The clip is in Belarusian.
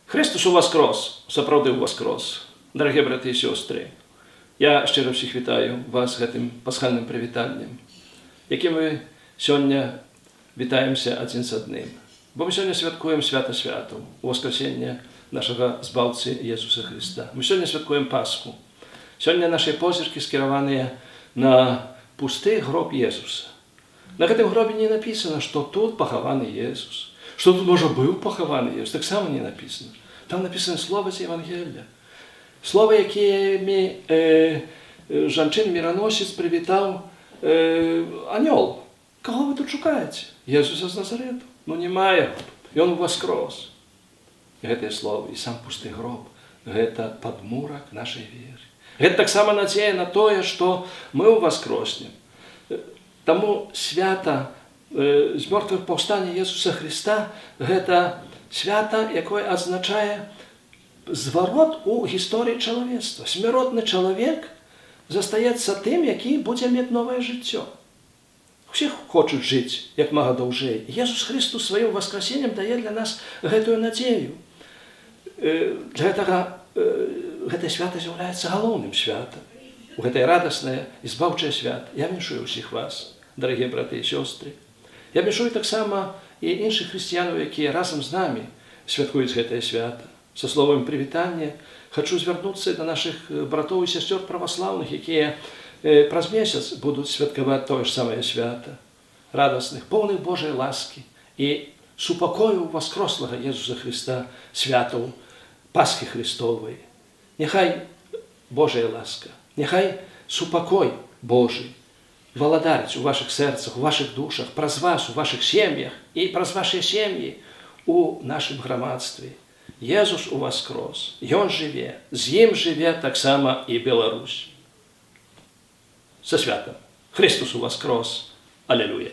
Христос воскрес, сапраўды воскрес. Дорогі брати і сестри, я щиро всіх вітаю вас гэтым пасхальным прывітаннем, яким ми сьогодні вітаємося один з одним. Бо ми сьогодні святкуємо свято святов, воскресіння нашого Збавці Єсуса Христа. Ми сьогодні святкуємо Пасху. Сьогодні наші позірки скеровані на пустий гроб Єсуса. На гэтым гробе не написано, что тут похован Иисус. Что тут, может, был похован Иисус. Так само не написано. Там написано слово з Євангелія. Слово, якими жанчин-мироносець привітав анёл. Кого ви тут шукаєте? Єсуса з Назарету. Ну, немає. І він воскрес. І гэтае слово, і сам пусты гроб, гэта падмурак нашай веры. Гэта таксама надзея на тое, што мы воскреснем. Таму свята з мёртвых паўстання Єсуса Христа гэта свята, якое азначае зварот у гісторыі чалавецтва. Смяротны чалавек застаецца тым, які будзе мець новае жыццё. Усе хочуць жыць як мага даўжэй. Jesús Христос сваім воскресеннем дае для нас гэтую надзею. Гэтае свята з'яўляецца галоўным святам. У гэтае радаснае і збаўчае свята. Я віншую ўсіх вас, дарагія браты і сёстры. Я віншую таксама і іншых хрысціянаў, якія разам з намі святкуюць гэтае свята. Со словом прывітання хочу звярнуцца да нашых братоў і сясцёр праваслаўных, якія праз месяц будуць святкаваць тое ж самае свята. Радасных, поўных Божай ласкі і супакою воскреслага Єсуса Христа святаў Пасхі Христовай. Няхай Божая ласка, няхай супакой Божий валадарыць у ваших сэрцах, у ваших душах, праз вас, у ваших сем'ях і праз вашыя сем'і у нашым грамадстве. Jesús воскрес, Ён жыве, з ім жыве таксама і Беларусь. Са святам! Христос воскрес! Алелуя!